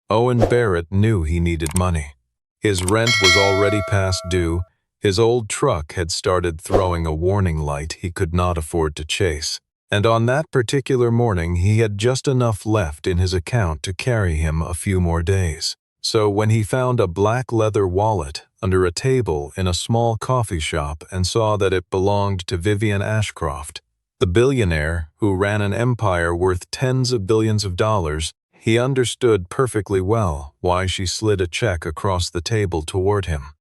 Owen Barrett knew he needed money. His rent was already past due, his old truck had started throwing a warning light he could not afford to chase, and on that particular morning he had just enough left in his account to carry him a few more days. So when he found a black leather wallet under a table in a small coffee shop and saw that it belonged to Vivian Ashcroft, the billionaire who ran an empire worth tens of billions of dollars, he understood perfectly well why she slid a check across the table toward him.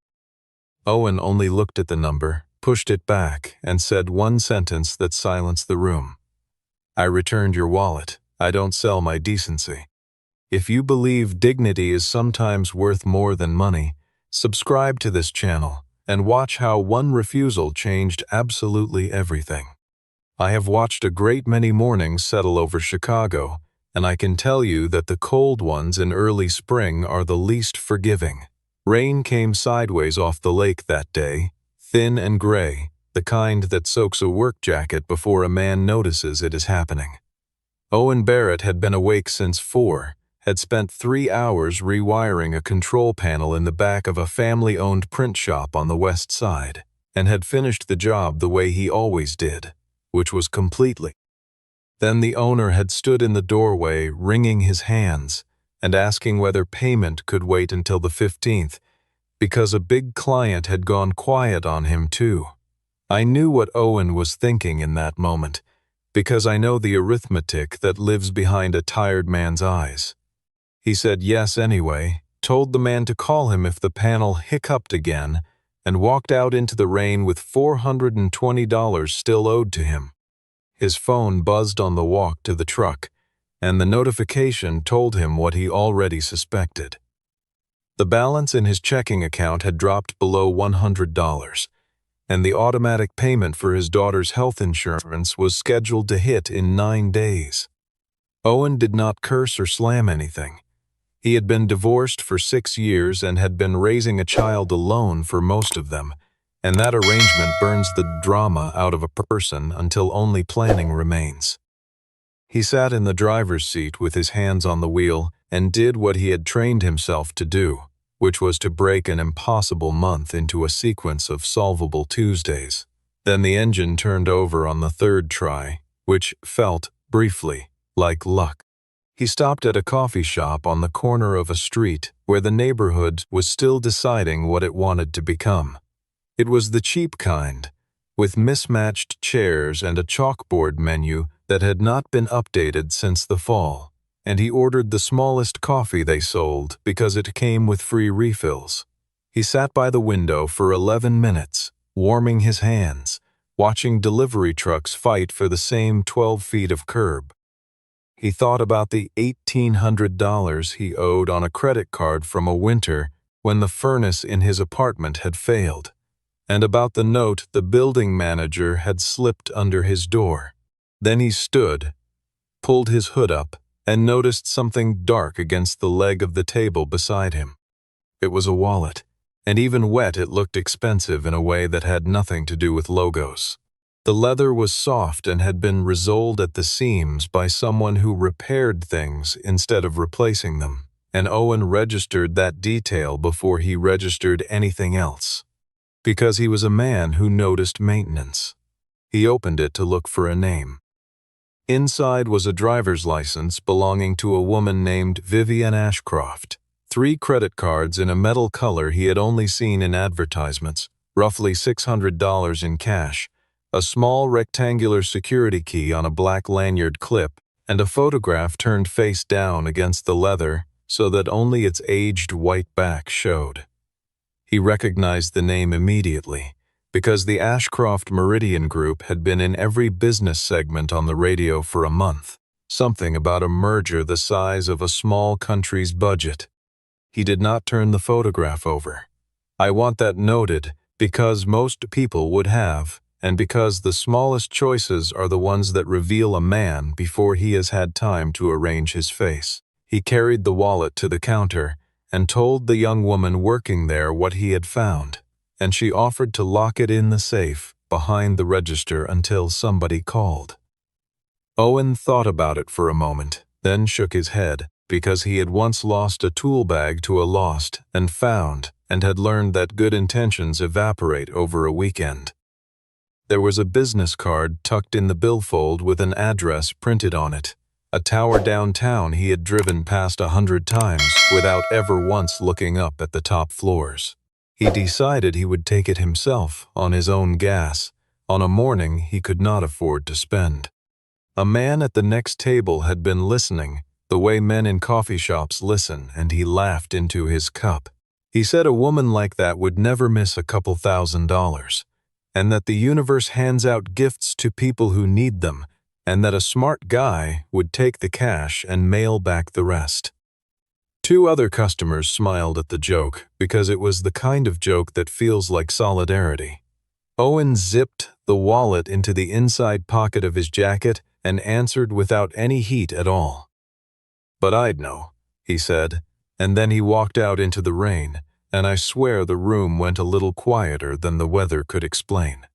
Owen only looked at the number, pushed it back, and said one sentence that silenced the room. "I returned your wallet. I don't sell my decency." If you believe dignity is sometimes worth more than money, subscribe to this channel and watch how one refusal changed absolutely everything. I have watched a great many mornings settle over Chicago, and I can tell you that the cold ones in early spring are the least forgiving. Rain came sideways off the lake that day, thin and gray, the kind that soaks a work jacket before a man notices it is happening. Owen Barrett had been awake since 4, had spent 3 hours rewiring a control panel in the back of a family-owned print shop on the west side, and had finished the job the way he always did, which was completely. Then the owner had stood in the doorway wringing his hands and asking whether payment could wait until the 15th, because a big client had gone quiet on him too. I knew what Owen was thinking in that moment, because I know the arithmetic that lives behind a tired man's eyes. He said yes anyway, told the man to call him if the panel hiccuped again, and walked out into the rain with $420 still owed to him. His phone buzzed on the walk to the truck, and the notification told him what he already suspected. The balance in his checking account had dropped below $100, and the automatic payment for his daughter's health insurance was scheduled to hit in 9 days. Owen did not curse or slam anything. He had been divorced for 6 years and had been raising a child alone for most of them, and that arrangement burns the drama out of a person until only planning remains. He sat in the driver's seat with his hands on the wheel and did what he had trained himself to do, which was to break an impossible month into a sequence of solvable Tuesdays. Then the engine turned over on the 3rd try, which felt, briefly, like luck. He stopped at a coffee shop on the corner of a street where the neighborhood was still deciding what it wanted to become. It was the cheap kind, with mismatched chairs and a chalkboard menu that had not been updated since the fall, and he ordered the smallest coffee they sold because it came with free refills. He sat by the window for 11 minutes, warming his hands, watching delivery trucks fight for the same 12 feet of curb. He thought about the $1,800 he owed on a credit card from a winter when the furnace in his apartment had failed, and about the note the building manager had slipped under his door. Then he stood, pulled his hood up, and noticed something dark against the leg of the table beside him. It was a wallet, and even wet it looked expensive in a way that had nothing to do with logos. The leather was soft and had been resoled at the seams by someone who repaired things instead of replacing them, and Owen registered that detail before he registered anything else, because he was a man who noticed maintenance. He opened it to look for a name. Inside was a driver's license belonging to a woman named Vivian Ashcroft, 3 credit cards in a metal color he had only seen in advertisements, roughly $600 in cash, a small rectangular security key on a black lanyard clip, and a photograph turned face down against the leather so that only its aged white back showed. He recognized the name immediately, because the Ashcroft Meridian Group had been in every business segment on the radio for a month, something about a merger the size of a small country's budget. He did not turn the photograph over. I want that noted because most people would have, and because the smallest choices are the ones that reveal a man before he has had time to arrange his face. He carried the wallet to the counter and told the young woman working there what he had found, and she offered to lock it in the safe behind the register until somebody called. Owen thought about it for a moment, then shook his head. because he had once lost a tool bag to a lost and found and had learned that good intentions evaporate over a weekend. There was a business card tucked in the billfold with an address printed on it, a tower downtown he had driven past 100 times without ever once looking up at the top floors. He decided he would take it himself on his own gas, on a morning he could not afford to spend. A man at the next table had been listening, the way men in coffee shops listen, and he laughed into his cup. He said a woman like that would never miss a couple $1,000s. And that the universe hands out gifts to people who need them, and that a smart guy would take the cash and mail back the rest. Two other customers smiled at the joke because it was the kind of joke that feels like solidarity. Owen zipped the wallet into the inside pocket of his jacket and answered without any heat at all. "But I'd know," he said, and then he walked out into the rain, and I swear the room went a little quieter than the weather could explain.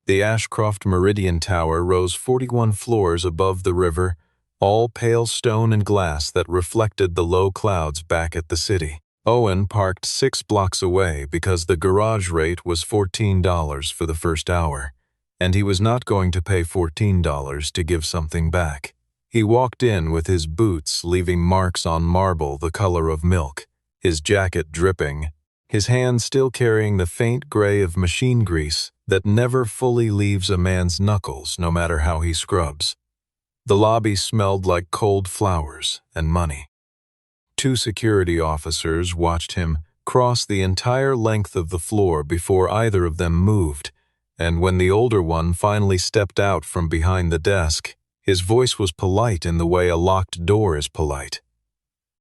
The Ashcroft Meridian Tower rose 41 floors above the river, all pale stone and glass that reflected the low clouds back at the city. Owen parked 6 blocks away because the garage rate was $14 for the first hour, and he was not going to pay $14 to give something back. He walked in with his boots leaving marks on marble the color of milk, his jacket dripping, his hand still carrying the faint gray of machine grease that never fully leaves a man's knuckles no matter how he scrubs. The lobby smelled like cold flowers and money. 2 security officers watched him cross the entire length of the floor before either of them moved, and when the older one finally stepped out from behind the desk, his voice was polite in the way a locked door is polite.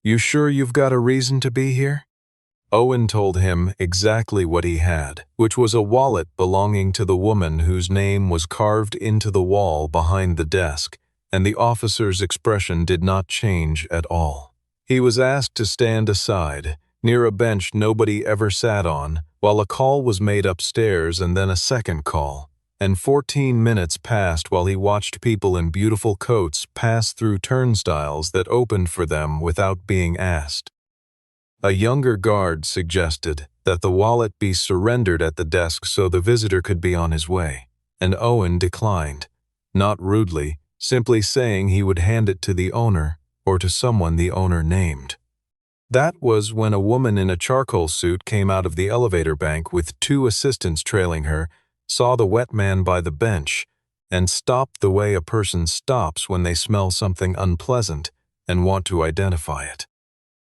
"You sure you've got a reason to be here?" Owen told him exactly what he had, which was a wallet belonging to the woman whose name was carved into the wall behind the desk, and the officer's expression did not change at all. He was asked to stand aside, near a bench nobody ever sat on, while a call was made upstairs and then a second call, and 14 minutes passed while he watched people in beautiful coats pass through turnstiles that opened for them without being asked. A younger guard suggested that the wallet be surrendered at the desk so the visitor could be on his way, and Owen declined, not rudely, simply saying he would hand it to the owner or to someone the owner named. That was when a woman in a charcoal suit came out of the elevator bank with 2 assistants trailing her, saw the wet man by the bench, and stopped the way a person stops when they smell something unpleasant and want to identify it.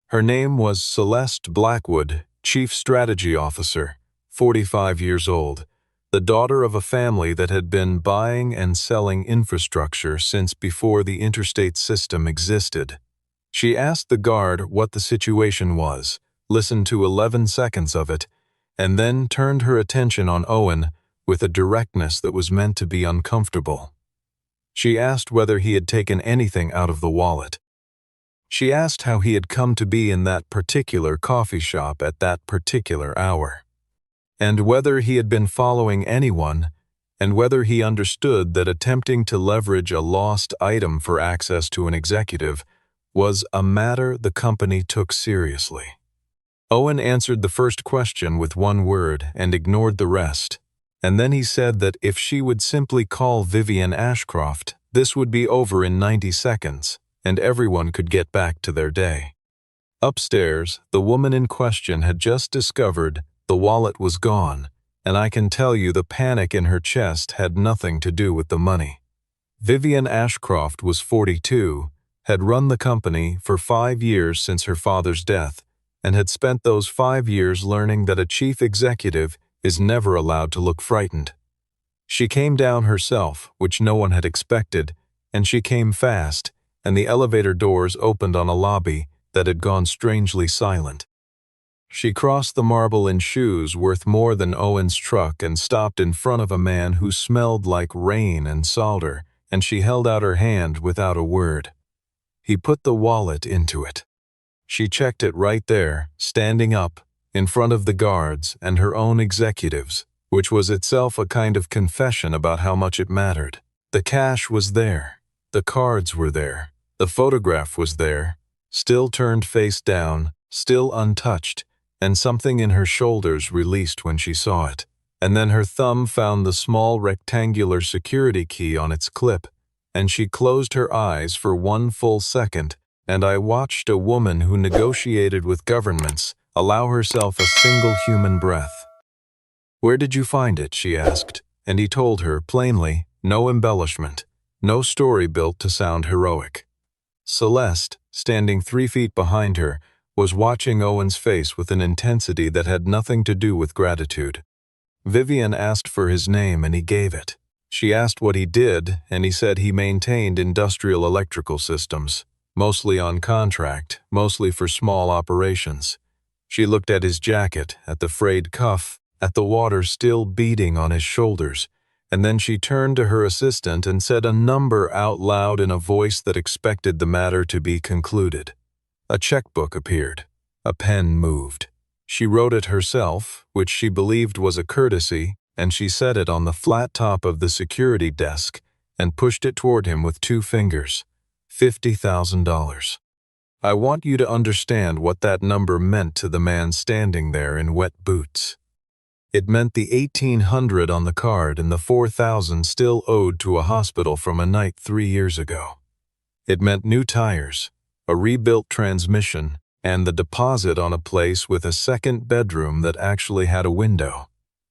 Her name was Celeste Blackwood, Chief Strategy Officer, 45 years old, the daughter of a family that had been buying and selling infrastructure since before the interstate system existed. She asked the guard what the situation was, listened to 11 seconds of it, and then turned her attention on Owen with a directness that was meant to be uncomfortable. She asked whether he had taken anything out of the wallet. She asked how he had come to be in that particular coffee shop at that particular hour, and whether he had been following anyone, and whether he understood that attempting to leverage a lost item for access to an executive was a matter the company took seriously. Owen answered the first question with one word and ignored the rest, and then he said that if she would simply call Vivian Ashcroft, this would be over in 90 seconds, and everyone could get back to their day. Upstairs, the woman in question had just discovered the wallet was gone, and I can tell you the panic in her chest had nothing to do with the money. Vivian Ashcroft was 42, had run the company for 5 years since her father's death, and had spent those 5 years learning that a chief executive is never allowed to look frightened. She came down herself, which no one had expected, and she came fast, and the elevator doors opened on a lobby that had gone strangely silent. She crossed the marble in shoes worth more than Owen's truck and stopped in front of a man who smelled like rain and solder, and she held out her hand without a word. He put the wallet into it. She checked it right there, standing up, in front of the guards and her own executives, which was itself a kind of confession about how much it mattered. The cash was there. The cards were there. The photograph was there. still turned face down, still untouched, and something in her shoulders released when she saw it. And then her thumb found the small rectangular security key on its clip, and she closed her eyes for 1 full second, and I watched a woman who negotiated with governments allow herself a single human breath. "Where did you find it?" she asked, and he told her plainly, no embellishment, no story built to sound heroic. Celeste, standing 3 feet behind her, was watching Owen's face with an intensity that had nothing to do with gratitude. Vivian asked for his name and he gave it. She asked what he did, and he said he maintained industrial electrical systems, mostly on contract, mostly for small operations. She looked at his jacket, at the frayed cuff, at the water still beating on his shoulders, and then she turned to her assistant and said a number out loud in a voice that expected the matter to be concluded. A checkbook appeared. A pen moved. She wrote it herself, which she believed was a courtesy, and she set it on the flat top of the security desk and pushed it toward him with 2 fingers. $50,000. I want you to understand what that number meant to the man standing there in wet boots. It meant the $1,800 on the card and the $4,000 still owed to a hospital from a night 3 years ago. It meant new tires, a rebuilt transmission, and the deposit on a place with a second bedroom that actually had a window.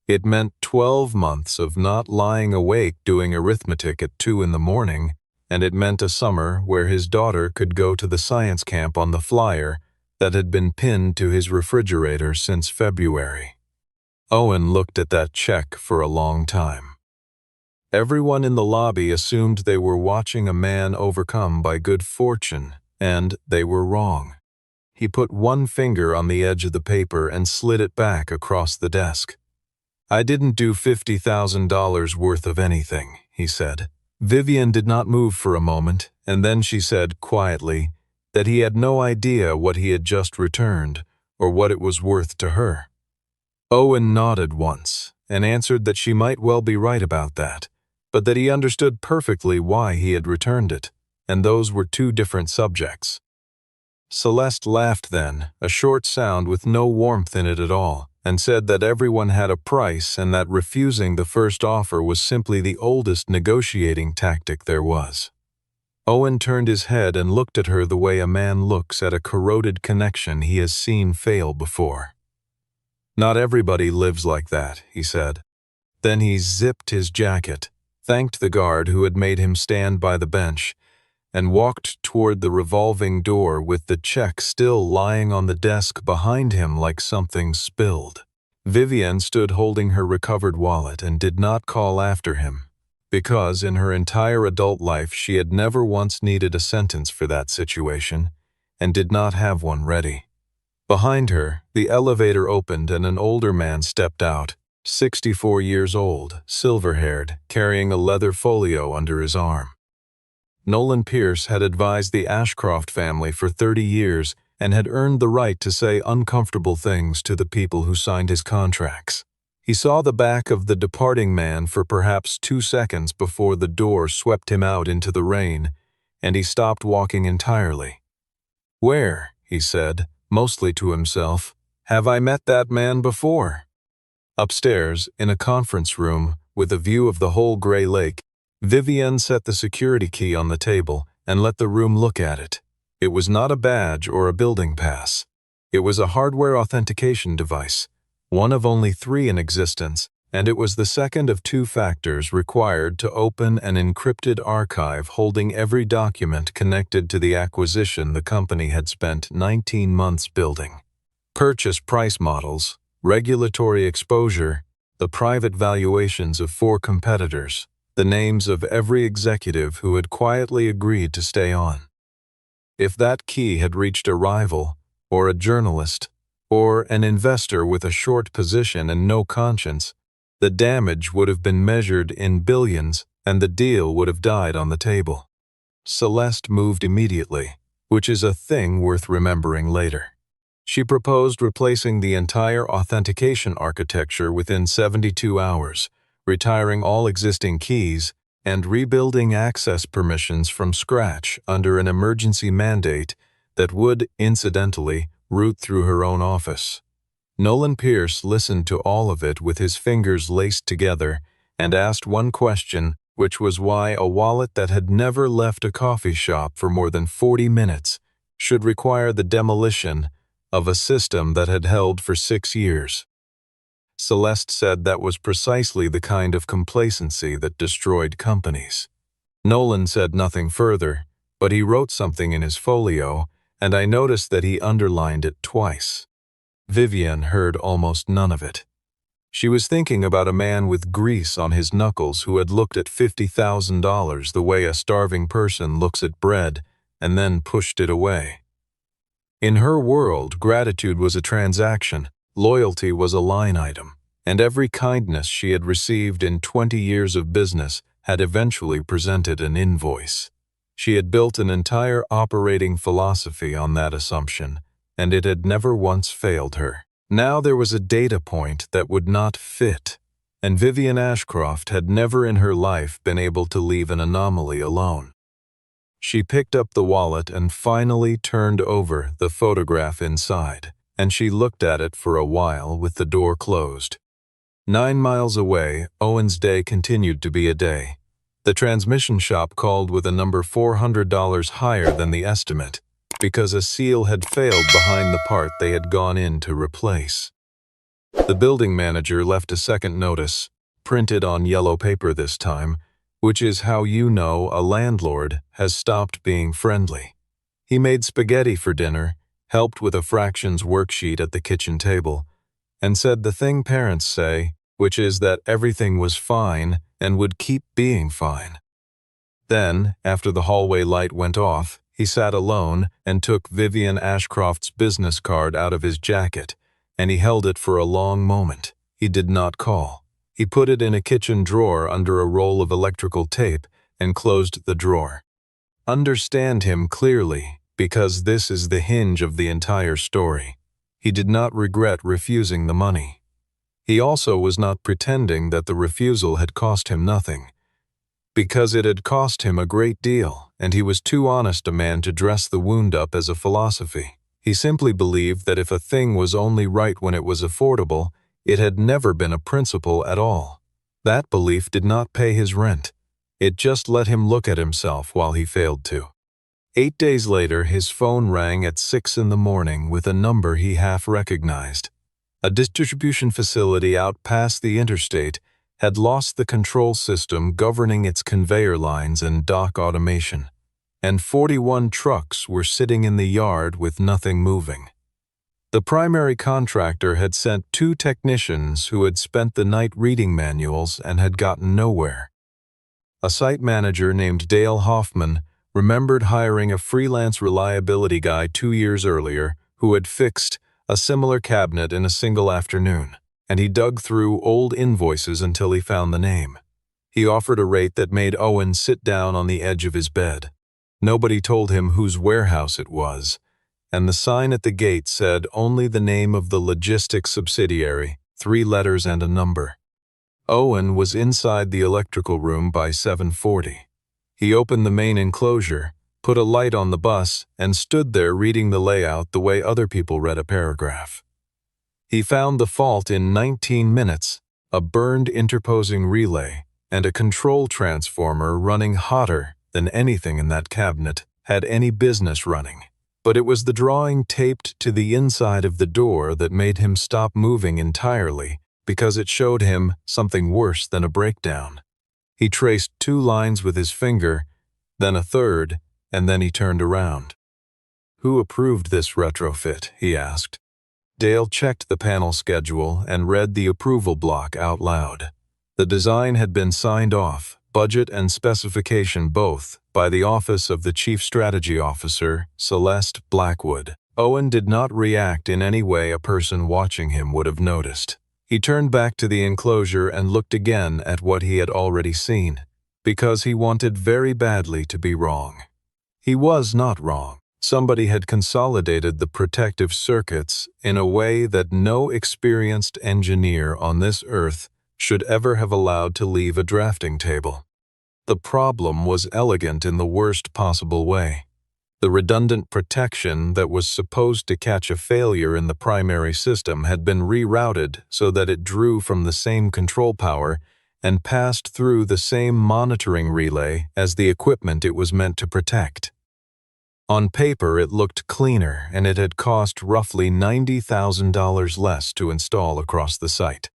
It meant 12 months of not lying awake doing arithmetic at 2 in the morning, and it meant a summer where his daughter could go to the science camp on the flyer that had been pinned to his refrigerator since February. Owen looked at that check for a long time. Everyone in the lobby assumed they were watching a man overcome by good fortune, and they were wrong. He put 1 finger on the edge of the paper and slid it back across the desk. "I didn't do $50,000 worth of anything," he said. Vivian did not move for a moment, and then she said quietly that he had no idea what he had just returned or what it was worth to her. Owen nodded once and answered that she might well be right about that, but that he understood perfectly why he had returned it, and those were 2 different subjects. Celeste laughed then, a short sound with no warmth in it at all, and said that everyone had a price and that refusing the first offer was simply the oldest negotiating tactic there was. Owen turned his head and looked at her the way a man looks at a corroded connection he has seen fail before. "Not everybody lives like that," he said. Then he zipped his jacket, thanked the guard who had made him stand by the bench, and walked toward the revolving door with the check still lying on the desk behind him like something spilled. Vivian stood holding her recovered wallet and did not call after him, because in her entire adult life she had never once needed a sentence for that situation, and did not have one ready. Behind her, the elevator opened and an older man stepped out, 64 years old, silver-haired, carrying a leather folio under his arm. Nolan Pierce had advised the Ashcroft family for 30 years and had earned the right to say uncomfortable things to the people who signed his contracts. He saw the back of the departing man for perhaps 2 seconds before the door swept him out into the rain, and he stopped walking entirely. "Where," he said, mostly to himself, "have I met that man before?" Upstairs, in a conference room with a view of the whole Gray Lake, Vivian set the security key on the table and let the room look at it. It was not a badge or a building pass. It was a hardware authentication device, one of only 3 in existence, and it was the second of 2 factors required to open an encrypted archive holding every document connected to the acquisition the company had spent 19 months building. Purchase price models, regulatory exposure, the private valuations of 4 competitors, the names of every executive who had quietly agreed to stay on. If that key had reached a rival, or a journalist, or an investor with a short position and no conscience, the damage would have been measured in billions and the deal would have died on the table. Celeste moved immediately, which is a thing worth remembering later. She proposed replacing the entire authentication architecture within 72 hours, retiring all existing keys, and rebuilding access permissions from scratch under an emergency mandate that would, incidentally, route through her own office. Nolan Pierce listened to all of it with his fingers laced together and asked one question, which was why a wallet that had never left a coffee shop for more than 40 minutes should require the demolition of a system that had held for 6 years. Celeste said that was precisely the kind of complacency that destroyed companies. Nolan said nothing further, but he wrote something in his folio, and I noticed that he underlined it twice. Vivian heard almost none of it. She was thinking about a man with grease on his knuckles who had looked at $50,000 the way a starving person looks at bread and then pushed it away. In her world, gratitude was a transaction, loyalty was a line item, and every kindness she had received in 20 years of business had eventually presented an invoice. She had built an entire operating philosophy on that assumption, and it had never once failed her. Now there was a data point that would not fit, and Vivian Ashcroft had never in her life been able to leave an anomaly alone. She picked up the wallet and finally turned over the photograph inside, and she looked at it for a while with the door closed. 9 miles away, Owen's day continued to be a day. The transmission shop called with a number $400 higher than the estimate, because a seal had failed behind the part they had gone in to replace. The building manager left a second notice, printed on yellow paper this time, which is how you know a landlord has stopped being friendly. He made spaghetti for dinner, helped with a fractions worksheet at the kitchen table, and said the thing parents say, which is that everything was fine and would keep being fine. Then, after the hallway light went off, he sat alone and took Vivian Ashcroft's business card out of his jacket, and he held it for a long moment. He did not call. He put it in a kitchen drawer under a roll of electrical tape and closed the drawer. Understand him clearly, because this is the hinge of the entire story. He did not regret refusing the money. He also was not pretending that the refusal had cost him nothing, because it had cost him a great deal, and he was too honest a man to dress the wound up as a philosophy. He simply believed that if a thing was only right when it was affordable, it had never been a principle at all. That belief did not pay his rent. It just let him look at himself while he failed to. 8 days later, his phone rang at 6 in the morning with a number he half recognized. A distribution facility out past the interstate had lost the control system governing its conveyor lines and dock automation, and 41 trucks were sitting in the yard with nothing moving. The primary contractor had sent 2 technicians who had spent the night reading manuals and had gotten nowhere. A site manager named Dale Hoffman remembered hiring a freelance reliability guy 2 years earlier who had fixed a similar cabinet in a single afternoon, and he dug through old invoices until he found the name. He offered a rate that made Owen sit down on the edge of his bed. Nobody told him whose warehouse it was, and the sign at the gate said only the name of the logistics subsidiary, 3 letters and a number. Owen was inside the electrical room by 7:40. He opened the main enclosure, put a light on the bus, and stood there reading the layout the way other people read a paragraph. He found the fault in 19 minutes, a burned interposing relay, and a control transformer running hotter than anything in that cabinet had any business running. But it was the drawing taped to the inside of the door that made him stop moving entirely, because it showed him something worse than a breakdown. He traced 2 lines with his finger, then a third, and then he turned around. "Who approved this retrofit?" he asked. Dale checked the panel schedule and read the approval block out loud. The design had been signed off, budget and specification both, by the Office of the Chief Strategy Officer, Celeste Blackwood. Owen did not react in any way a person watching him would have noticed. He turned back to the enclosure and looked again at what he had already seen, because he wanted very badly to be wrong. He was not wrong. Somebody had consolidated the protective circuits in a way that no experienced engineer on this earth should ever have allowed to leave a drafting table. The problem was elegant in the worst possible way. The redundant protection that was supposed to catch a failure in the primary system had been rerouted so that it drew from the same control power and passed through the same monitoring relay as the equipment it was meant to protect. On paper, it looked cleaner, and it had cost roughly $90,000 less to install across the site.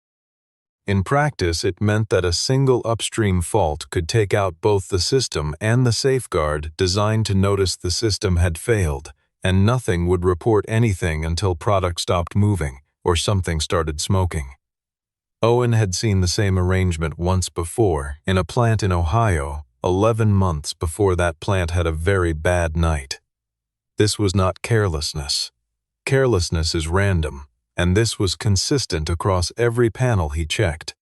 In practice, it meant that a single upstream fault could take out both the system and the safeguard designed to notice the system had failed, and nothing would report anything until product stopped moving or something started smoking. Owen had seen the same arrangement once before in a plant in Ohio, 11 months before that plant had a very bad night. This was not carelessness. Carelessness is random, and this was consistent across every panel he checked.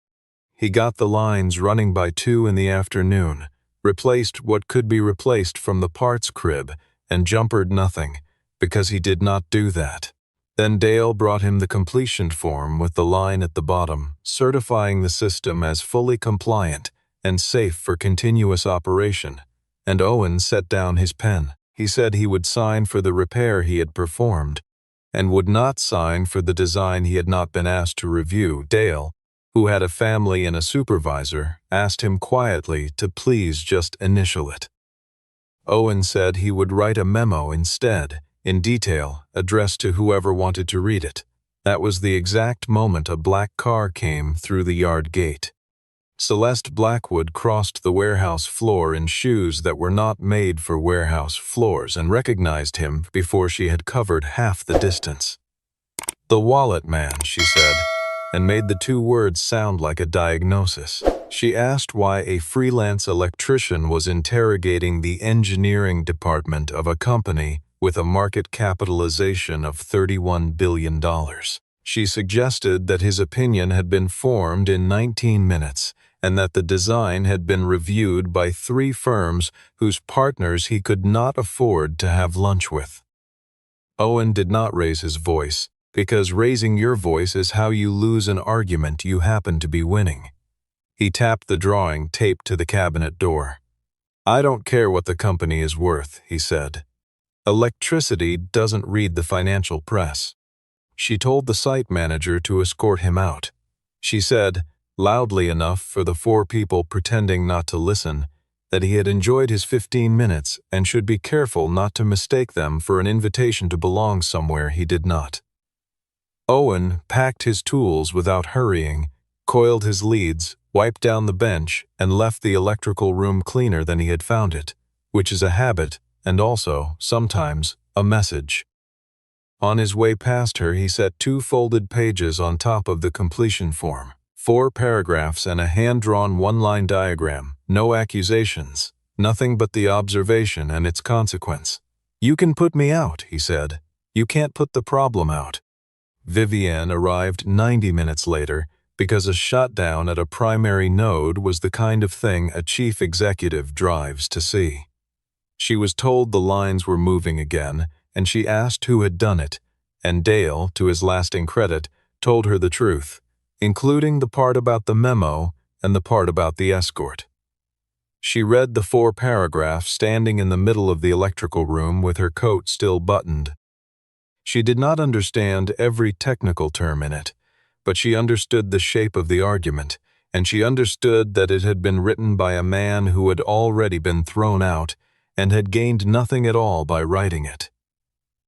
He got the lines running by 2 in the afternoon, replaced what could be replaced from the parts crib, and jumpered nothing, because he did not do that. Then Dale brought him the completion form with the line at the bottom, certifying the system as fully compliant and safe for continuous operation, and Owen set down his pen. He said he would sign for the repair he had performed, and would not sign for the design he had not been asked to review. Dale, who had a family and a supervisor, asked him quietly to please just initial it. Owen said he would write a memo instead, in detail, addressed to whoever wanted to read it. That was the exact moment a black car came through the yard gate. Celeste Blackwood crossed the warehouse floor in shoes that were not made for warehouse floors and recognized him before she had covered half the distance. "The wallet man," she said, and made the 2 words sound like a diagnosis. She asked why a freelance electrician was interrogating the engineering department of a company with a market capitalization of $31 billion. She suggested that his opinion had been formed in 19 minutes and that the design had been reviewed by 3 firms whose partners he could not afford to have lunch with. Owen did not raise his voice, because raising your voice is how you lose an argument you happen to be winning. He tapped the drawing taped to the cabinet door. "I don't care what the company is worth," he said. "Electricity doesn't read the financial press." She told the site manager to escort him out. She said, loudly enough for the 4 people pretending not to listen, that he had enjoyed his 15 minutes and should be careful not to mistake them for an invitation to belong somewhere he did not. Owen packed his tools without hurrying, coiled his leads, wiped down the bench, and left the electrical room cleaner than he had found it, which is a habit and also, sometimes, a message. On his way past her, he set 2 folded pages on top of the completion form, 4 paragraphs and a hand-drawn 1-line diagram, no accusations, nothing but the observation and its consequence. "You can put me out," he said. "You can't put the problem out." Vivienne arrived 90 minutes later because a shutdown at a primary node was the kind of thing a chief executive drives to see. She was told the lines were moving again, and she asked who had done it, and Dale, to his lasting credit, told her the truth, including the part about the memo and the part about the escort. She read the 4 paragraphs standing in the middle of the electrical room with her coat still buttoned. She did not understand every technical term in it, but she understood the shape of the argument, and she understood that it had been written by a man who had already been thrown out and had gained nothing at all by writing it.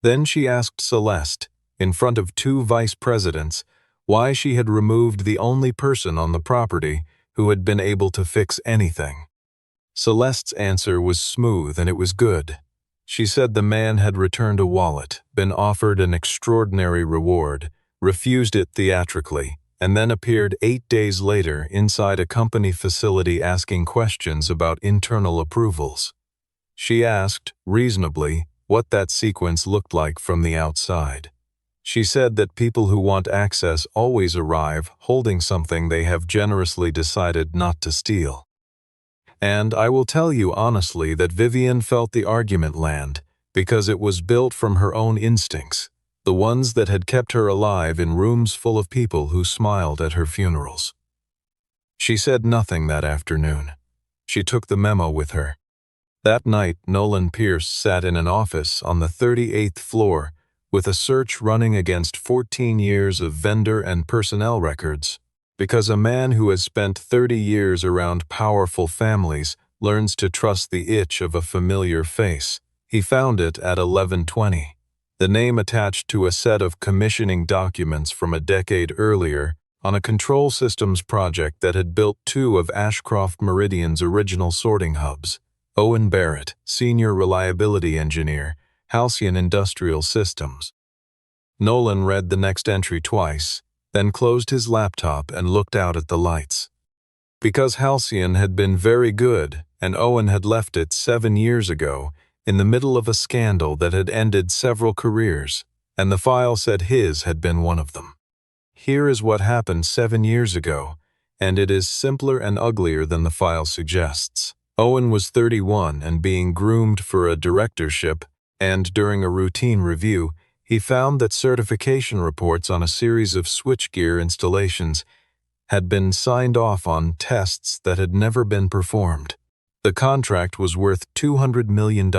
Then she asked Celeste, in front of 2 vice presidents, why she had removed the only person on the property who had been able to fix anything. Celeste's answer was smooth and it was good. She said the man had returned a wallet, been offered an extraordinary reward, refused it theatrically, and then appeared 8 days later inside a company facility asking questions about internal approvals. She asked, reasonably, what that sequence looked like from the outside. She said that people who want access always arrive holding something they have generously decided not to steal. And I will tell you honestly that Vivienne felt the argument land because it was built from her own instincts, the ones that had kept her alive in rooms full of people who smiled at her funerals. She said nothing that afternoon. She took the memo with her. That night, Nolan Pierce sat in an office on the 38th floor with a search running against 14 years of vendor and personnel records. Because a man who has spent 30 years around powerful families learns to trust the itch of a familiar face. He found it at 11:20. The name attached to a set of commissioning documents from a decade earlier on a control systems project that had built two of Ashcroft Meridian's original sorting hubs. Owen Barrett, Senior Reliability Engineer, Halcyon Industrial Systems. Nolan read the next entry twice, then closed his laptop and looked out at the lights. Because Halcyon had been very good and Owen had left it 7 years ago, in the middle of a scandal that had ended several careers, and the file said his had been one of them. Here is what happened 7 years ago, and it is simpler and uglier than the file suggests. Owen was 31 and being groomed for a directorship, and during a routine review, he found that certification reports on a series of switchgear installations had been signed off on tests that had never been performed. The contract was worth $200 million,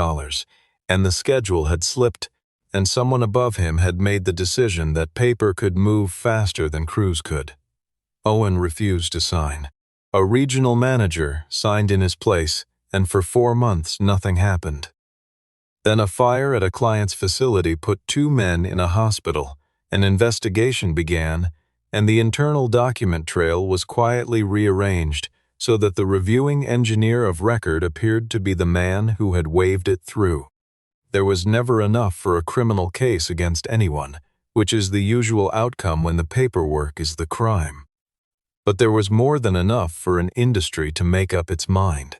and the schedule had slipped, and someone above him had made the decision that paper could move faster than crews could. Owen refused to sign. A regional manager signed in his place, and for 4 months nothing happened. Then a fire at a client's facility put 2 men in a hospital. An investigation began, and the internal document trail was quietly rearranged so that the reviewing engineer of record appeared to be the man who had waved it through. There was never enough for a criminal case against anyone, which is the usual outcome when the paperwork is the crime. But there was more than enough for an industry to make up its mind.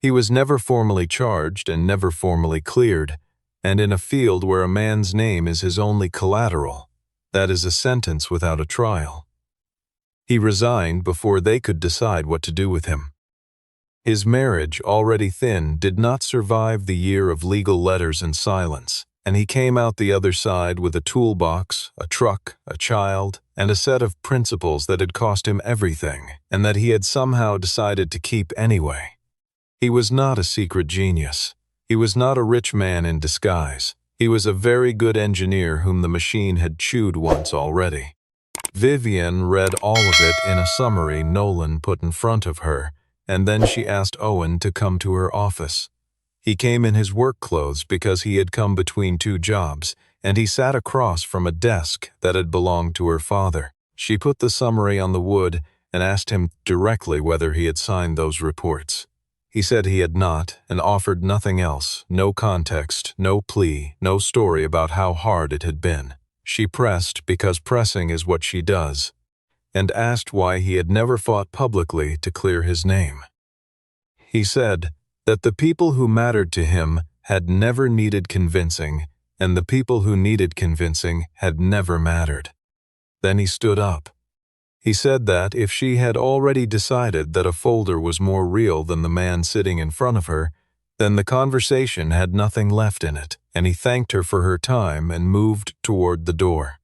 He was never formally charged and never formally cleared, and in a field where a man's name is his only collateral, that is a sentence without a trial. He resigned before they could decide what to do with him. His marriage, already thin, did not survive the year of legal letters and silence, and he came out the other side with a toolbox, a truck, a child, and a set of principles that had cost him everything, and that he had somehow decided to keep anyway. He was not a secret genius. He was not a rich man in disguise. He was a very good engineer whom the machine had chewed once already. Vivian read all of it in a summary Nolan put in front of her, and then she asked Owen to come to her office. He came in his work clothes because he had come between 2 jobs, and he sat across from a desk that had belonged to her father. She put the summary on the wood and asked him directly whether he had signed those reports. He said he had not and offered nothing else, no context, no plea, no story about how hard it had been. She pressed because pressing is what she does, and asked why he had never fought publicly to clear his name. He said that the people who mattered to him had never needed convincing, and the people who needed convincing had never mattered. Then he stood up. He said that if she had already decided that a folder was more real than the man sitting in front of her, then the conversation had nothing left in it, and he thanked her for her time and moved toward the door.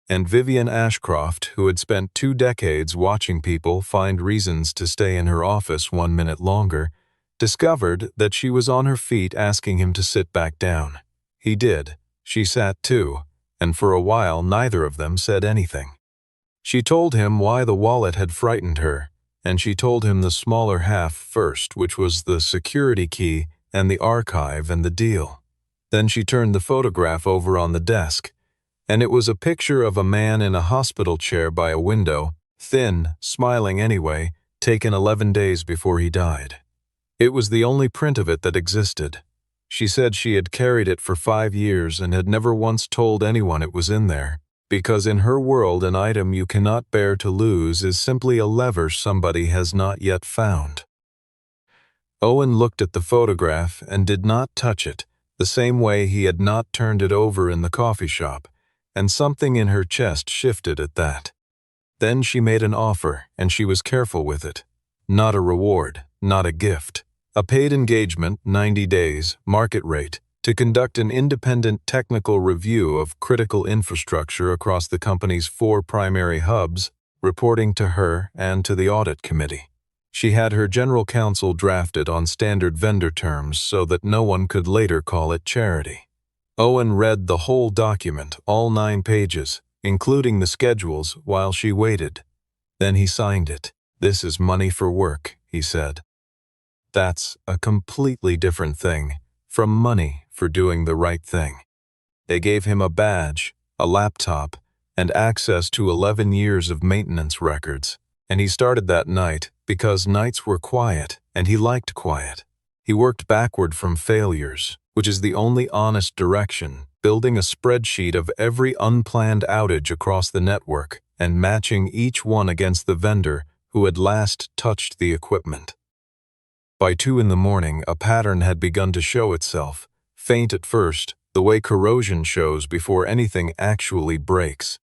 And Vivian Ashcroft, who had spent 2 decades watching people find reasons to stay in her office 1 minute longer, discovered that she was on her feet asking him to sit back down. He did. She sat too, and for a while neither of them said anything. She told him why the wallet had frightened her, and she told him the smaller half first, which was the security key and the archive and the deal. Then she turned the photograph over on the desk, and it was a picture of a man in a hospital chair by a window, thin, smiling anyway, taken 11 days before he died. It was the only print of it that existed. She said she had carried it for 5 years and had never once told anyone it was in there, because in her world an item you cannot bear to lose is simply a lever somebody has not yet found. Owen looked at the photograph and did not touch it, the same way he had not turned it over in the coffee shop, and something in her chest shifted at that. Then she made an offer, and she was careful with it. Not a reward, not a gift. A paid engagement, 90 days, market rate, to conduct an independent technical review of critical infrastructure across the company's 4 primary hubs, reporting to her and to the audit committee. She had her general counsel drafted on standard vendor terms so that no one could later call it charity. Owen read the whole document, all 9 pages, including the schedules, while she waited. Then he signed it. "This is money for work," he said. That's a completely different thing from money for doing the right thing. They gave him a badge, a laptop, and access to 11 years of maintenance records. And he started that night because nights were quiet, and he liked quiet. He worked backward from failures, which is the only honest direction, building a spreadsheet of every unplanned outage across the network and matching each one against the vendor who had last touched the equipment. By 2 in the morning, a pattern had begun to show itself, faint at first, the way corrosion shows before anything actually breaks.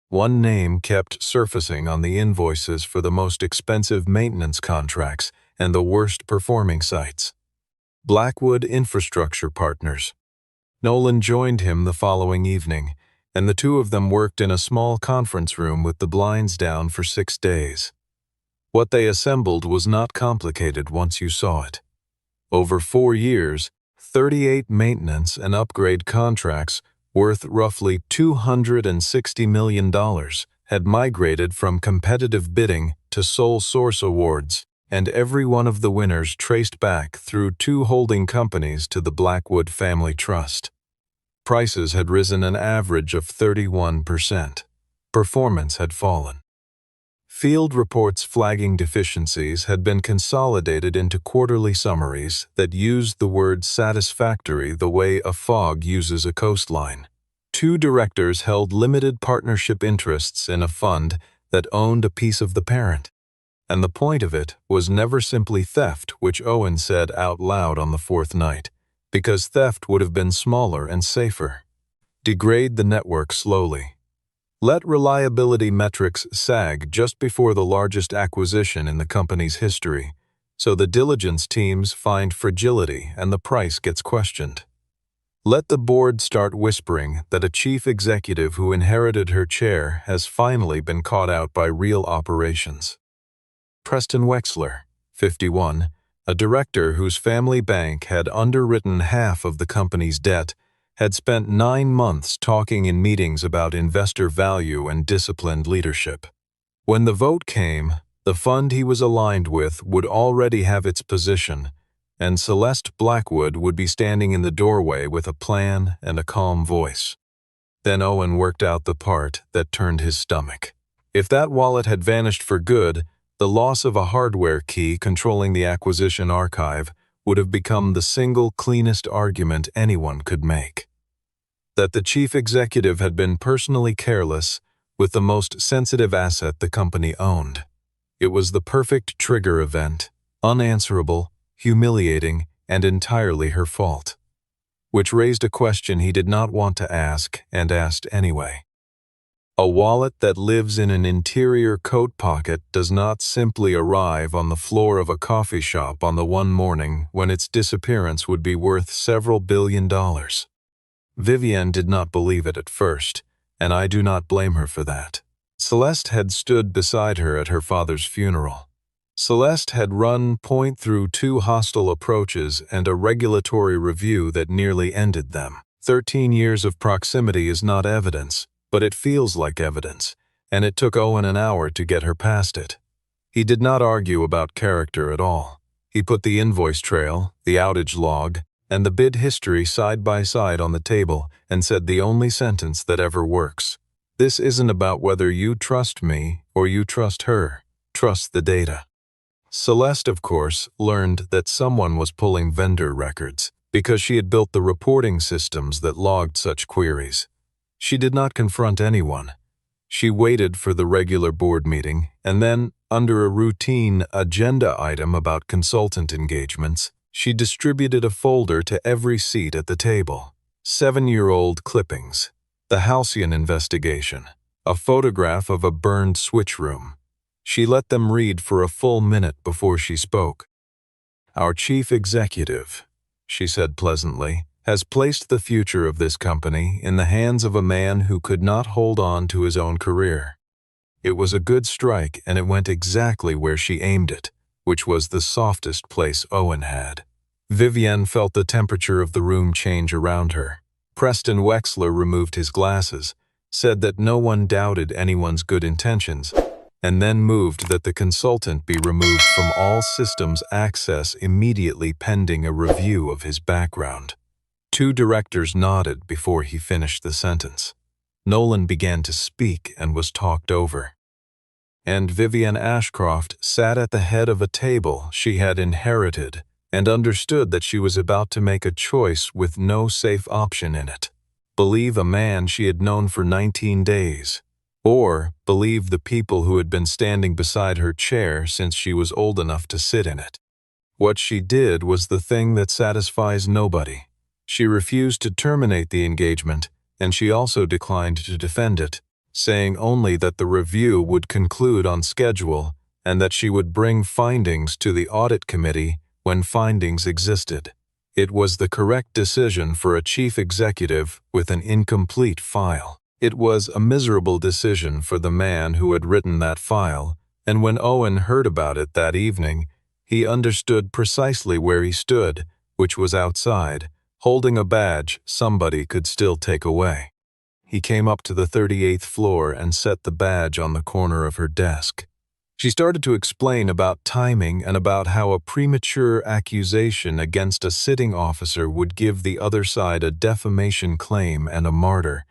One name kept surfacing on the invoices for the most expensive maintenance contracts and the worst performing sites. Blackwood Infrastructure Partners. Nolan joined him the following evening, and the two of them worked in a small conference room with the blinds down for 6 days. What they assembled was not complicated once you saw it. Over 4 years, 38 maintenance and upgrade contracts worth roughly $260 million had migrated from competitive bidding to sole source awards, and every one of the winners traced back through 2 holding companies to the Blackwood Family Trust. Prices had risen an average of 31%. Performance had fallen. Field reports flagging deficiencies had been consolidated into quarterly summaries that used the word satisfactory the way a fog uses a coastline. 2 directors held limited partnership interests in a fund that owned a piece of the parent. And the point of it was never simply theft, which Owen said out loud on the 4th night, because theft would have been smaller and safer. Degrade the network slowly. Let reliability metrics sag just before the largest acquisition in the company's history, so the diligence teams find fragility and the price gets questioned. Let the board start whispering that a chief executive who inherited her chair has finally been caught out by real operations. Preston Wexler, 51, a director whose family bank had underwritten half of the company's debt, had spent 9 months talking in meetings about investor value and disciplined leadership. When the vote came, the fund he was aligned with would already have its position, and Celeste Blackwood would be standing in the doorway with a plan and a calm voice. Then Owen worked out the part that turned his stomach. If that wallet had vanished for good, the loss of a hardware key controlling the acquisition archive would have become the single cleanest argument anyone could make. That the chief executive had been personally careless with the most sensitive asset the company owned. It was the perfect trigger event, unanswerable, humiliating, and entirely her fault. Which raised a question he did not want to ask and asked anyway. A wallet that lives in an interior coat pocket does not simply arrive on the floor of a coffee shop on the one morning when its disappearance would be worth several $billion. Vivienne did not believe it at first, and I do not blame her for that. Celeste had stood beside her at her father's funeral. Celeste had run point through 2 hostile approaches and a regulatory review that nearly ended them. 13 years of proximity is not evidence, but it feels like evidence, and it took Owen an hour to get her past it. He did not argue about character at all. He put the invoice trail, the outage log, and the bid history side by side on the table and said the only sentence that ever works. This isn't about whether you trust me or you trust her. Trust the data. Celeste, of course, learned that someone was pulling vendor records because she had built the reporting systems that logged such queries. She did not confront anyone. She waited for the regular board meeting, and then, under a routine agenda item about consultant engagements, she distributed a folder to every seat at the table. 7-year-old clippings, the Halcyon investigation, a photograph of a burned switch room. She let them read for a full minute before she spoke. "Our chief executive," she said pleasantly, "has placed the future of this company in the hands of a man who could not hold on to his own career. It was a good strike, and it went exactly where she aimed it, which was the softest place Owen had. Vivienne felt the temperature of the room change around her. Preston Wexler removed his glasses, said that no one doubted anyone's good intentions, and then moved that the consultant be removed from all systems access immediately pending a review of his background. Two directors nodded before he finished the sentence. Nolan began to speak and was talked over. And Vivienne Ashcroft sat at the head of a table she had inherited and understood that she was about to make a choice with no safe option in it. Believe a man she had known for 19 days, or believe the people who had been standing beside her chair since she was old enough to sit in it. What she did was the thing that satisfies nobody. She refused to terminate the engagement, and she also declined to defend it, saying only that the review would conclude on schedule and that she would bring findings to the audit committee when findings existed. It was the correct decision for a chief executive with an incomplete file. It was a miserable decision for the man who had written that file, and when Owen heard about it that evening, he understood precisely where he stood, which was outside, holding a badge somebody could still take away. He came up to the 38th floor and set the badge on the corner of her desk. She started to explain about timing and about how a premature accusation against a sitting officer would give the other side a defamation claim and a martyr.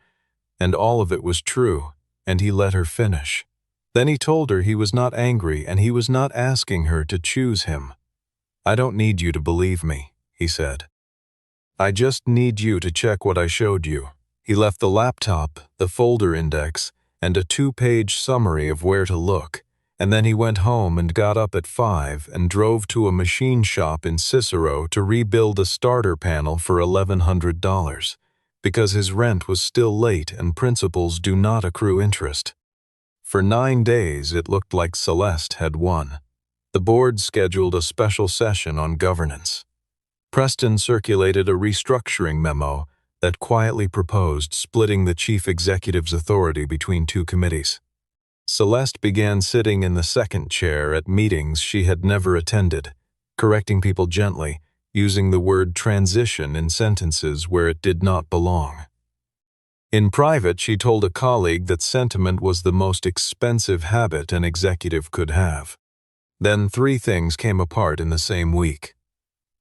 And all of it was true, and he let her finish. Then he told her he was not angry and he was not asking her to choose him. "I don't need you to believe me," he said. "I just need you to check what I showed you." He left the laptop, the folder index, and a 2-page summary of where to look, and then he went home and got up at 5 and drove to a machine shop in Cicero to rebuild a starter panel for $1,100, because his rent was still late and principals do not accrue interest. For 9 days it looked like Celeste had won. The board scheduled a special session on governance. Preston circulated a restructuring memo that quietly proposed splitting the chief executive's authority between 2 committees. Celeste began sitting in the second chair at meetings she had never attended, correcting people gently, using the word transition in sentences where it did not belong. In private, she told a colleague that sentiment was the most expensive habit an executive could have. Then 3 things came apart in the same week.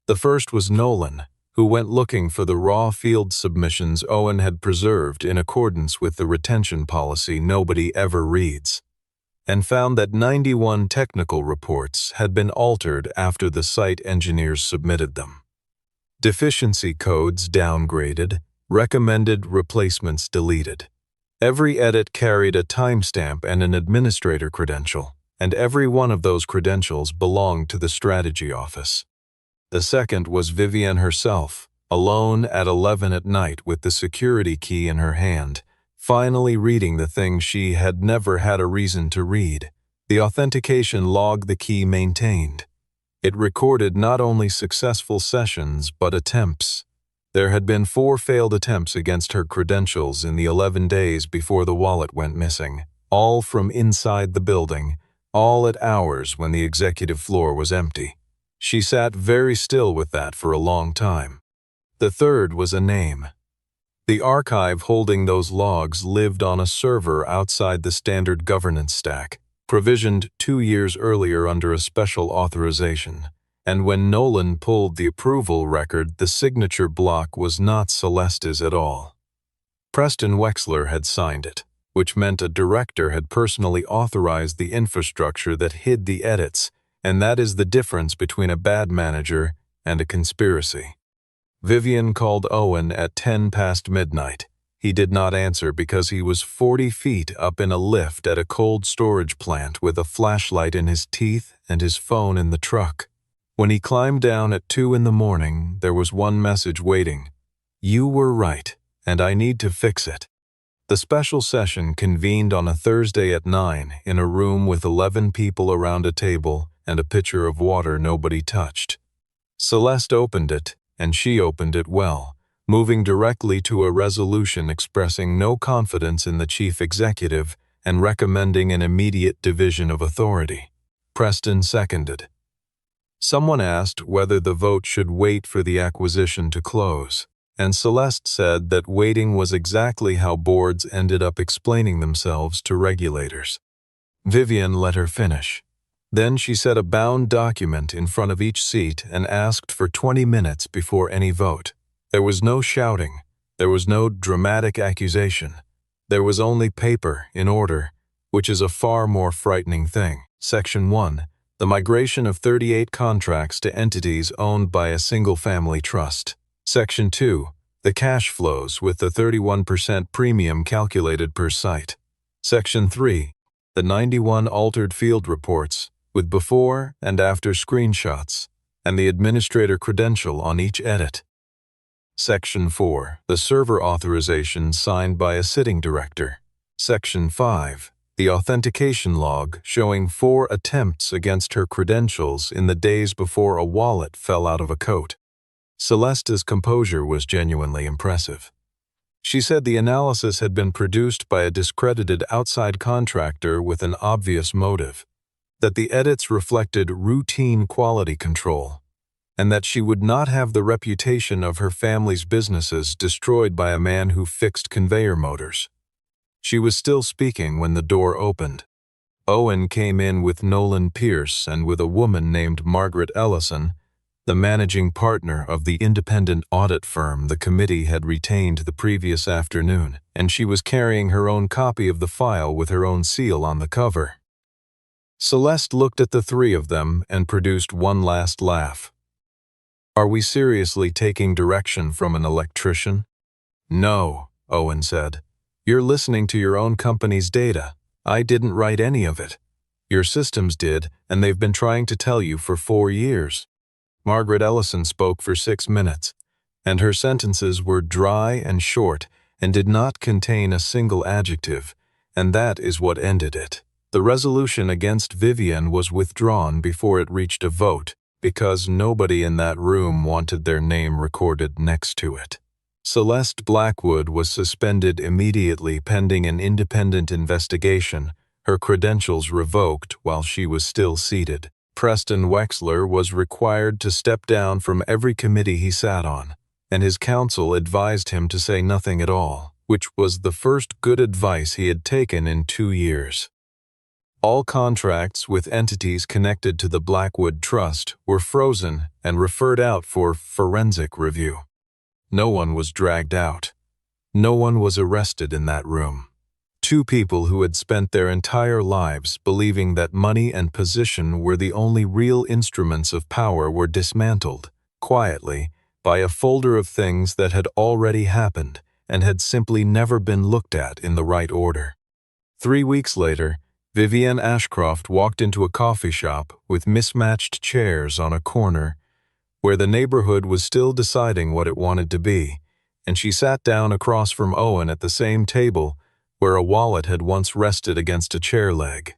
The first was Nolan, who went looking for the raw field submissions Owen had preserved in accordance with the retention policy nobody ever reads, and found that 91 technical reports had been altered after the site engineers submitted them. Deficiency codes downgraded, recommended replacements deleted. Every edit carried a timestamp and an administrator credential, and every one of those credentials belonged to the strategy office. The second was Vivienne herself, alone at 11 at night with the security key in her hand, finally reading the thing she had never had a reason to read, the authentication log the key maintained. It recorded not only successful sessions but attempts. There had been 4 failed attempts against her credentials in the 11 days before the wallet went missing, all from inside the building, all at hours when the executive floor was empty. She sat very still with that for a long time. The third was a name. The archive holding those logs lived on a server outside the standard governance stack, provisioned 2 years earlier under a special authorization, and when Nolan pulled the approval record, the signature block was not Celeste's at all. Preston Wexler had signed it, which meant a director had personally authorized the infrastructure that hid the edits, and that is the difference between a bad manager and a conspiracy. Vivienne called Owen at 10 past midnight. He did not answer because he was 40 feet up in a lift at a cold storage plant with a flashlight in his teeth and his phone in the truck. When he climbed down at 2 in the morning, there was one message waiting. "You were right, and I need to fix it." The special session convened on a Thursday at 9 in a room with 11 people around a table and a pitcher of water nobody touched. Celeste opened it, and she opened it well, moving directly to a resolution expressing no confidence in the chief executive and recommending an immediate division of authority. Preston seconded. Someone asked whether the vote should wait for the acquisition to close, and Celeste said that waiting was exactly how boards ended up explaining themselves to regulators. Vivian let her finish. Then she set a bound document in front of each seat and asked for 20 minutes before any vote. There was no shouting. There was no dramatic accusation. There was only paper in order, which is a far more frightening thing. Section 1. The migration of 38 contracts to entities owned by a single-family trust. Section 2. The cash flows with the 31% premium calculated per site. Section 3. The 91 altered field reports with before and after screenshots and the administrator credential on each edit. Section 4. The server authorization signed by a sitting director. Section 5. The authentication log showing 4 attempts against her credentials in the days before a wallet fell out of a coat. Celeste's composure was genuinely impressive. She said the analysis had been produced by a discredited outside contractor with an obvious motive, that the edits reflected routine quality control, and that she would not have the reputation of her family's businesses destroyed by a man who fixed conveyor motors. She was still speaking when the door opened. Owen came in with Nolan Pierce and with a woman named Margaret Ellison, the managing partner of the independent audit firm the committee had retained the previous afternoon, and she was carrying her own copy of the file with her own seal on the cover. Celeste looked at the three of them and produced one last laugh. "Are we seriously taking direction from an electrician?" "No," Owen said. "You're listening to your own company's data. I didn't write any of it. Your systems did, and they've been trying to tell you for 4 years." Margaret Ellison spoke for 6 minutes, and her sentences were dry and short and did not contain a single adjective, and that is what ended it. The resolution against Vivian was withdrawn before it reached a vote, because nobody in that room wanted their name recorded next to it. Celeste Blackwood was suspended immediately pending an independent investigation, her credentials revoked while she was still seated. Preston Wexler was required to step down from every committee he sat on, and his counsel advised him to say nothing at all, which was the first good advice he had taken in 2 years. All contracts with entities connected to the Blackwood Trust were frozen and referred out for forensic review. No one was dragged out. No one was arrested in that room. 2 people who had spent their entire lives believing that money and position were the only real instruments of power were dismantled, quietly, by a folder of things that had already happened and had simply never been looked at in the right order. 3 weeks later, Vivian Ashcroft walked into a coffee shop with mismatched chairs on a corner where the neighborhood was still deciding what it wanted to be, and she sat down across from Owen at the same table where a wallet had once rested against a chair leg.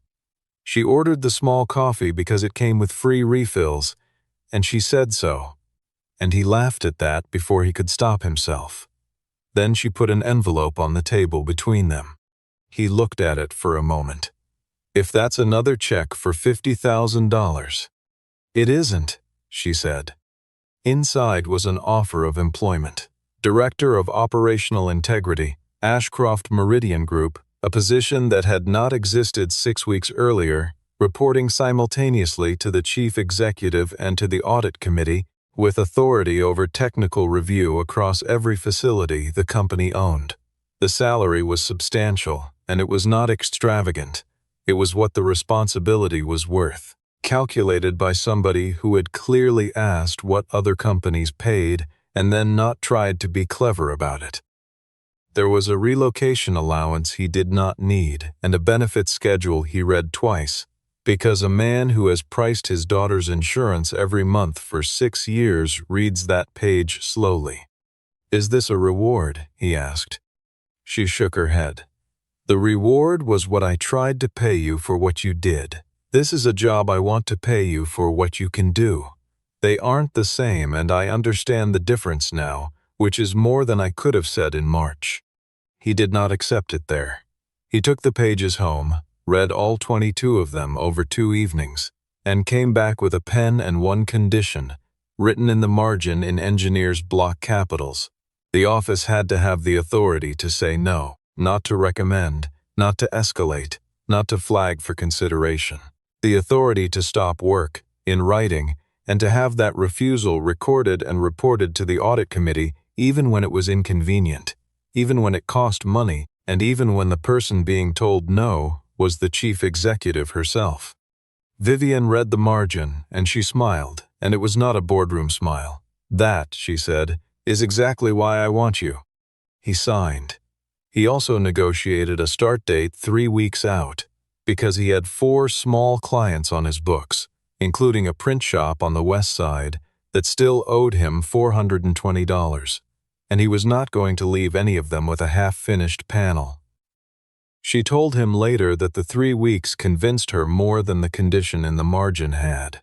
She ordered the small coffee because it came with free refills, and she said so, and he laughed at that before he could stop himself. Then she put an envelope on the table between them. He looked at it for a moment. "If that's another check for $50,000. "It isn't," she said. Inside was an offer of employment. Director of Operational Integrity, Ashcroft Meridian Group, a position that had not existed 6 weeks earlier, reporting simultaneously to the chief executive and to the audit committee, with authority over technical review across every facility the company owned. The salary was substantial, and it was not extravagant. It was what the responsibility was worth, calculated by somebody who had clearly asked what other companies paid and then not tried to be clever about it. There was a relocation allowance he did not need and a benefit schedule he read twice, because a man who has priced his daughter's insurance every month for 6 years reads that page slowly. "Is this a reward?" he asked. She shook her head. "The reward was what I tried to pay you for what you did. This is a job I want to pay you for what you can do. They aren't the same, and I understand the difference now, which is more than I could have said in March." He did not accept it there. He took the pages home, read all 22 of them over 2 evenings, and came back with a pen and one condition, written in the margin in engineer's block capitals. The office had to have the authority to say no, not to recommend, not to escalate, not to flag for consideration. The authority to stop work, in writing, and to have that refusal recorded and reported to the audit committee even when it was inconvenient, even when it cost money, and even when the person being told no was the chief executive herself. Vivian read the margin, and she smiled, and it was not a boardroom smile. "That," she said, "is exactly why I want you." He signed. He also negotiated a start date 3 weeks out, because he had 4 small clients on his books, including a print shop on the west side that still owed him $420, and he was not going to leave any of them with a half-finished panel. She told him later that the 3 weeks convinced her more than the condition in the margin had.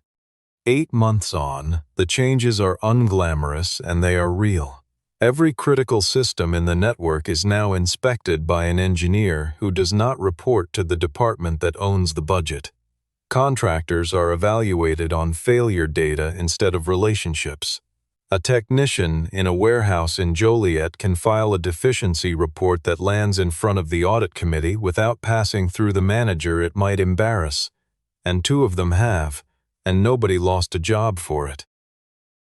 8 months on, the changes are unglamorous and they are real. Every critical system in the network is now inspected by an engineer who does not report to the department that owns the budget. Contractors are evaluated on failure data instead of relationships. A technician in a warehouse in Joliet can file a deficiency report that lands in front of the audit committee without passing through the manager it might embarrass, and 2 of them have, and nobody lost a job for it.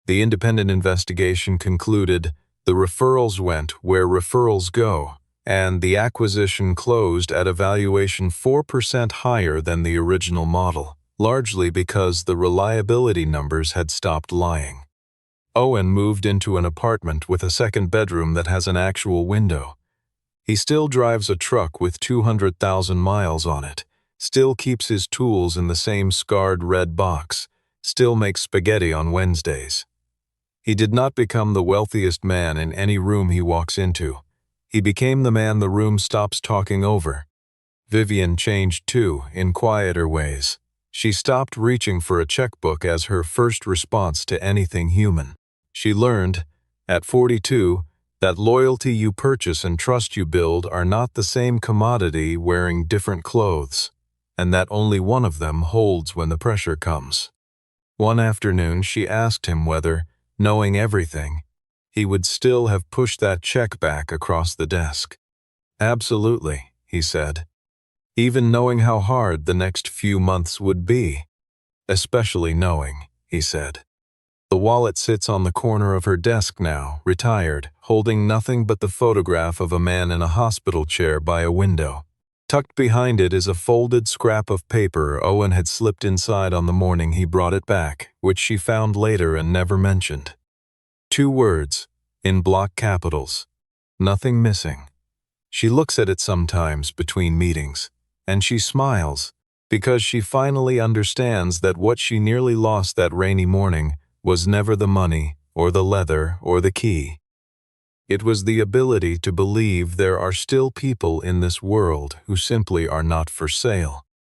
The independent investigation concluded the referrals went where referrals go, and the acquisition closed at a valuation 4% higher than the original model, largely because the reliability numbers had stopped lying. Owen moved into an apartment with a second bedroom that has an actual window. He still drives a truck with 200,000 miles on it, still keeps his tools in the same scarred red box, still makes spaghetti on Wednesdays. He did not become the wealthiest man in any room he walks into. He became the man the room stops talking over. Vivian changed too, in quieter ways. She stopped reaching for a checkbook as her first response to anything human. She learned, at 42, that loyalty you purchase and trust you build are not the same commodity wearing different clothes, and that only one of them holds when the pressure comes. One afternoon she asked him whether, knowing everything, he would still have pushed that check back across the desk. "Absolutely," he said, "even knowing how hard the next few months would be. Especially knowing," he said. The wallet sits on the corner of her desk now, retired, holding nothing but the photograph of a man in a hospital chair by a window. Tucked behind it is a folded scrap of paper Owen had slipped inside on the morning he brought it back, which she found later and never mentioned. 2 words, in block capitals. Nothing missing. She looks at it sometimes between meetings, and she smiles, because she finally understands that what she nearly lost that rainy morning was never the money, or the leather, or the key. It was the ability to believe there are still people in this world who simply are not for sale.